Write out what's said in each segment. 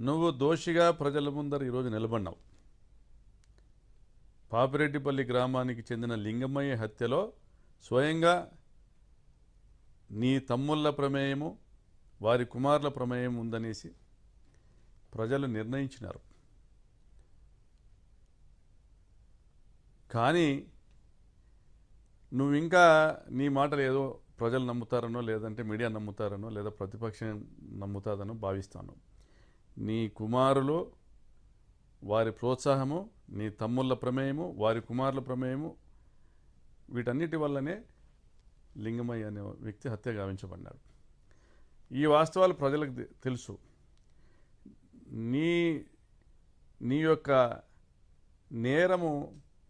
నువ్వు దోషిగా ప్రజల ముందర ఈరోజు నిలబడినావు. పాపిరెడ్డిపల్లి గ్రామానికి చెందిన లింగమయ్య హత్యలో స్వయంగా నీ తమ్ముళ్ళ ప్రమేయము, వారి కుమారుల ప్రమేయం ఉందనేసి ప్రజలు నిర్ణయించినారు. కానీ నువ్వు ఇంకా నీ మాటలు ఏదో ప్రజలు నమ్ముతారనో, లేదంటే మీడియా నమ్ముతారనో, లేదా ప్రతిపక్షం నమ్ముతాదనో భావిస్తాను. నీ కుమారులు, వారి ప్రోత్సాహము, నీ తమ్ముళ్ళ ప్రమేయము, వారి కుమారుల ప్రమేయము, వీటన్నిటి వల్లనే లింగమయ్య అనే వ్యక్తి హత్య గావించబడ్డాడు. ఈ వాస్తవాలు ప్రజలకు తెలుసు. నీ నీ యొక్క నేరము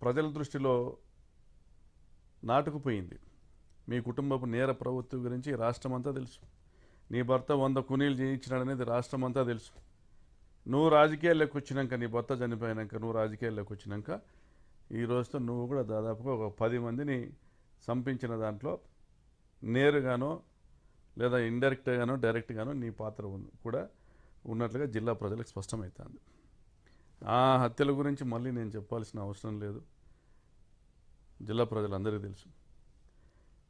ప్రజల దృష్టిలో నాటుకుపోయింది. మీ కుటుంబపు నేర ప్రవృత్తి గురించి రాష్ట్రమంతా తెలుసు. నీ భర్త 100 కూనీలు చేయించినాడనేది రాష్ట్రమంతా తెలుసు. నువ్వు రాజకీయాల్లోకి వచ్చినాక, నీ భర్త చనిపోయినాక నువ్వు రాజకీయాల్లోకి వచ్చినాక ఈ రోజుతో నువ్వు కూడా దాదాపుగా ఒక 10 మందిని చంపించిన దాంట్లో నేరుగానో లేదా ఇండైరెక్ట్గానో డైరెక్ట్గానో నీ పాత్ర కూడా ఉన్నట్లుగా జిల్లా ప్రజలకు స్పష్టమవుతుంది. ఆ హత్యల గురించి మళ్ళీ నేను చెప్పాల్సిన అవసరం లేదు, జిల్లా ప్రజలందరికీ తెలుసు.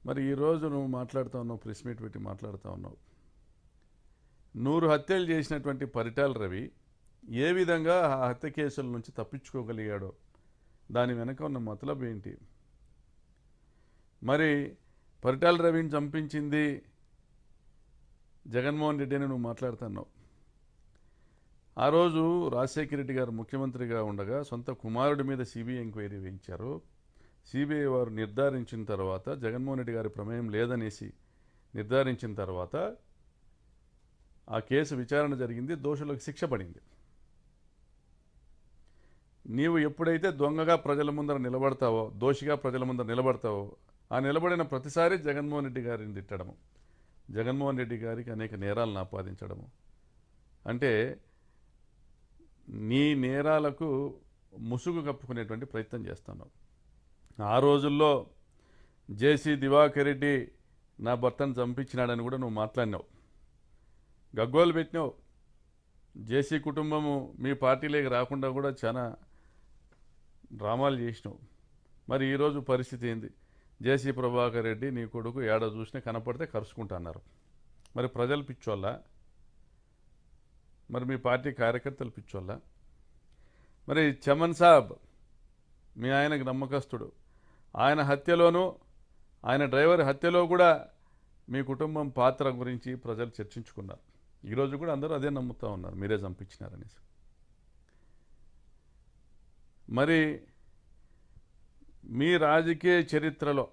మరి ఈరోజు నువ్వు మాట్లాడుతూ ఉన్నావు, ప్రెస్ మీట్ పెట్టి మాట్లాడుతూ ఉన్నావు. 100 హత్యలు చేసినటువంటి పరిటాల రవి ఏ విధంగా ఆ హత్య కేసుల నుంచి తప్పించుకోగలిగాడో, దాని వెనక ఉన్న మతలబు ఏంటి? మరి పరిటాల రవిని చంపించింది జగన్మోహన్ రెడ్డి అని నువ్వు మాట్లాడుతున్నావు. ఆ రోజు రాజశేఖర రెడ్డి గారు ముఖ్యమంత్రిగా ఉండగా సొంత కుమారుడి మీద సిబిఐ ఎంక్వైరీ వేయించారు. సిబిఐ వారు నిర్ధారించిన తర్వాత, జగన్మోహన్ రెడ్డి గారి ప్రమేయం లేదనేసి నిర్ధారించిన తర్వాత ఆ కేసు విచారణ జరిగింది, దోషులకు శిక్ష పడింది. నీవు ఎప్పుడైతే దొంగగా ప్రజల ముందర నిలబడతావో, దోషిగా ప్రజల ముందర నిలబడతావో, ఆ నిలబడిన ప్రతిసారి జగన్మోహన్ రెడ్డి గారిని తిట్టడము, జగన్మోహన్ రెడ్డి గారికి అనేక నేరాలను ఆపాదించడము, అంటే నీ నేరాలకు ముసుగు కప్పుకునేటువంటి ప్రయత్నం చేస్తున్నావు. ఆ రోజుల్లో జేసీ దివాకర్ రెడ్డి నా భర్తను చంపించినాడని కూడా నువ్వు మాట్లాడినావు, గగ్గోలు పెట్టినావు. జేసీ కుటుంబము మీ పార్టీలోకి రాకుండా కూడా చాలా డ్రామాలు చేసినావు. మరి ఈరోజు పరిస్థితి ఏంది? జేసీ ప్రభాకర్ రెడ్డి నీ కొడుకు ఏడ చూసినా కనపడితే కరుచుకుంటున్నారు. మరి ప్రజలు పిచ్చోళ్ళ? మరి మీ పార్టీ కార్యకర్తలు పిచ్చోళ్ళ? మరి చమన్ సాబ్ మీ ఆయనకు నమ్మకస్తుడు, ఆయన హత్యలోనూ, ఆయన డ్రైవర్ హత్యలో కూడా మీ కుటుంబం పాత్ర గురించి ప్రజలు చర్చించుకున్నారు. ఈరోజు కూడా అందరూ అదే నమ్ముతూ ఉన్నారు, మీరే చంపించినారనేసి. మరి మీ రాజకీయ చరిత్రలో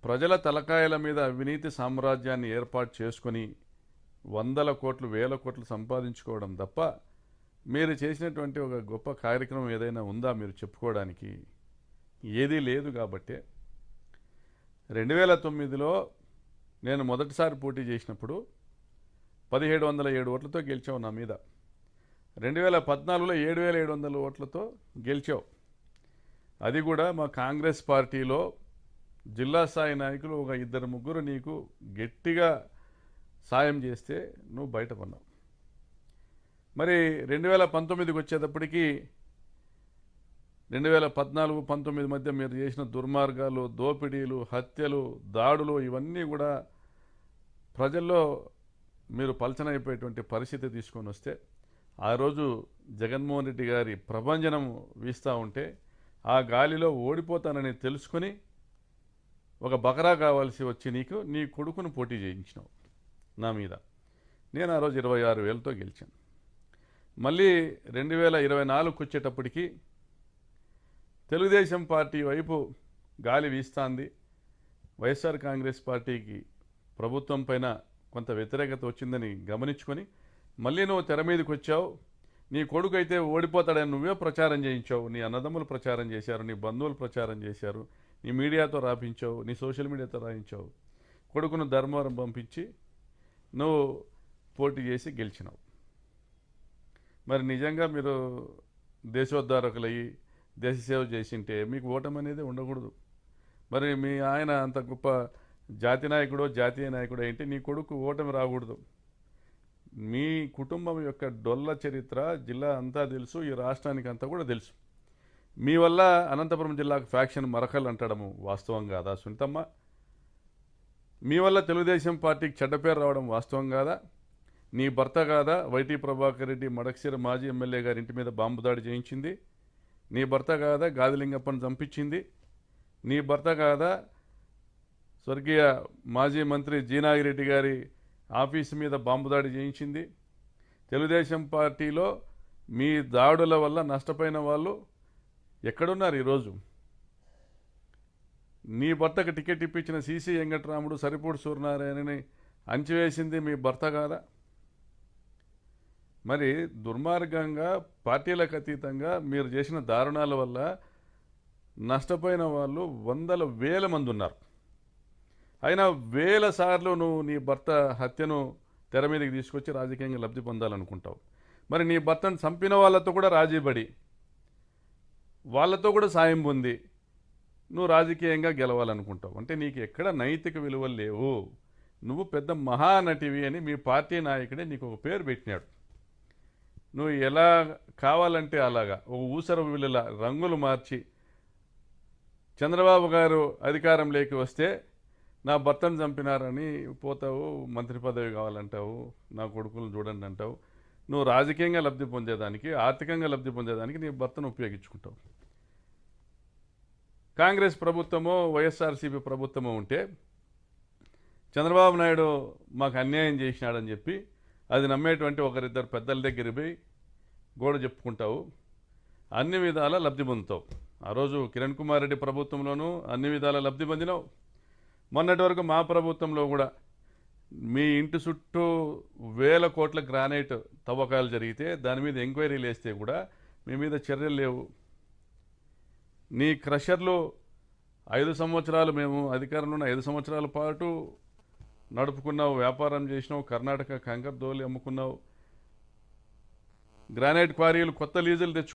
ప్రజల తలకాయల మీద అవినీతి సామ్రాజ్యాన్ని ఏర్పాటు చేసుకొని 100 కోట్లు 1000 కోట్లు సంపాదించుకోవడం తప్ప మీరు చేసినటువంటి ఒక గొప్ప కార్యక్రమం ఏదైనా ఉందా మీరు చెప్పుకోవడానికి? ఏదీ లేదు. కాబట్టి 2009లో నేను మొదటిసారి పోటీ చేసినప్పుడు 1707 ఓట్లతో గెలిచావు నా మీద. 2014లో 7700 ఓట్లతో గెలిచావు. అది కూడా మా కాంగ్రెస్ పార్టీలో జిల్లా స్థాయి నాయకులు ఒక 2-3 నీకు గట్టిగా సాయం చేస్తే నువ్వు బయటపడినావు. మరి 2019కి వచ్చేటప్పటికి 2014-19 మధ్య మీరు చేసిన దుర్మార్గాలు, దోపిడీలు, హత్యలు, దాడులు ఇవన్నీ కూడా ప్రజల్లో మీరు పలచనైపోయేటువంటి పరిస్థితి తీసుకొని వస్తే, ఆ రోజు జగన్మోహన్ రెడ్డి గారి ప్రభంజనం వీస్తూ ఉంటే ఆ గాలిలో ఓడిపోతానని తెలుసుకుని ఒక బకరా కావాల్సి వచ్చి నీ కొడుకును పోటీ చేయించినావు నా మీద. నేను ఆ రోజు 26,000తో గెలిచాను. మళ్ళీ 2024కి వచ్చేటప్పటికి తెలుగుదేశం పార్టీ వైపు గాలి వీస్తుంది. వైఎస్ఆర్ కాంగ్రెస్ పార్టీకి ప్రభుత్వం పైన కొంత వ్యతిరేకత వచ్చిందని గమనించుకొని మళ్ళీ నువ్వు తెర మీదకి వచ్చావు. నీ కొడుకు అయితే ఓడిపోతాడని నువ్వే ప్రచారం చేయించావు, నీ అన్నదమ్ములు ప్రచారం చేశారు, నీ బంధువులు ప్రచారం చేశారు, నీ మీడియాతో రాపించావు, నీ సోషల్ మీడియాతో రాయించావు. కొడుకును ధర్మవరం పంపించి నువ్వు పోటీ చేసి గెలిచినావు. మరి నిజంగా మీరు దేశోద్ధారకులయ్యి దేశ సేవ చేసింటే మీకు ఓటమి అనేది ఉండకూడదు. మరి మీ ఆయన అంత గొప్ప జాతి నాయకుడో జాతీయ నాయకుడో ఏంటి, నీ కొడుకు ఓటమి రాకూడదు. మీ కుటుంబం యొక్క డొల్ల చరిత్ర జిల్లా అంతా తెలుసు, ఈ రాష్ట్రానికి అంతా కూడా తెలుసు. మీ వల్ల అనంతపురం జిల్లాకు ఫ్యాక్షన్ మరకలు అంటడము వాస్తవం కాదా సునీతమ్మ? మీ వల్ల తెలుగుదేశం పార్టీకి చెడ్డ పేరు రావడం వాస్తవం కాదా? నీ భర్త కాదా వైటీ ప్రభాకర్ రెడ్డి మడకశిర మాజీ ఎమ్మెల్యే గారి ఇంటి మీద బాంబు దాడి చేయించింది? నీ భర్త కాదా గాదిలింగప్పని చంపించింది? నీ భర్త కాదా స్వర్గీయ మాజీ మంత్రి జీనాగిరెడ్డి గారి ఆఫీసు మీద బాంబు దాడి చేయించింది? తెలుగుదేశం పార్టీలో మీ దాడుల వల్ల నష్టపోయిన వాళ్ళు ఎక్కడున్నారు ఈరోజు? నీ భర్తకు టికెట్ ఇప్పించిన సీసీ వెంకటరాముడు, సరిపూడి సూర్యనారాయణని అంచివేసింది మీ భర్త కాదా? మరి దుర్మార్గంగా పార్టీలకు అతీతంగా మీరు చేసిన దారుణాల వల్ల నష్టపోయిన వాళ్ళు వందల వేల మంది ఉన్నారు. అయినా వేల సార్లు నువ్వు నీ భర్త హత్యను తెర మీదకి తీసుకొచ్చి రాజకీయంగా లబ్ధి పొందాలనుకుంటావు. మరి నీ భర్తను చంపిన వాళ్ళతో కూడా రాజీపడి వాళ్ళతో కూడా సాయం పొంది నువ్వు రాజకీయంగా గెలవాలనుకుంటావు. అంటే నీకు ఎక్కడ నైతిక విలువలు లేవు. నువ్వు పెద్ద మహానటివి అని మీ పార్టీ నాయకుడే నీకు ఒక పేరు పెట్టినాడు. నువ్వు ఎలా కావాలంటే అలాగా ఒక ఊసర విలుల రంగులు మార్చి చంద్రబాబు గారు అధికారంలోకి వస్తే నా భర్తను చంపినారని పోతావు, మంత్రి పదవి కావాలంటావు, నా కొడుకులను చూడండి అంటావు. నువ్వు రాజకీయంగా లబ్ధి పొందేదానికి, ఆర్థికంగా లబ్ధి పొందేదానికి నీ భర్తను ఉపయోగించుకుంటావు. కాంగ్రెస్ ప్రభుత్వమో వైఎస్ఆర్సీపీ ప్రభుత్వమో ఉంటే చంద్రబాబు నాయుడు మాకు అన్యాయం చేసినాడని చెప్పి అది నమ్మేటువంటి ఒకరిద్దరు పెద్దల దగ్గర పోయి గోడ చెప్పుకుంటావు, అన్ని విధాల లబ్ధి పొందుతావు. ఆ రోజు కిరణ్ కుమార్ రెడ్డి ప్రభుత్వంలోనూ అన్ని విధాల లబ్ధి పొందినావు. మొన్నటి వరకు మా ప్రభుత్వంలో కూడా మీ ఇంటి చుట్టూ వేల కోట్ల గ్రానైట్ తవ్వకాలు జరిగితే దాని మీద ఎంక్వైరీలు వేస్తే కూడా మీ మీద చర్యలు లేవు. నీ క్రషర్లు 5 సంవత్సరాలు మేము అధికారంలో ఉన్న 5 సంవత్సరాల పాటు నడుపుకున్నావు, వ్యాపారం చేసినావు, కర్ణాటక కంకర్ దోలి అమ్ముకున్నావు, గ్రానైట్ క్వారీలు కొత్త లీజులు తెచ్చు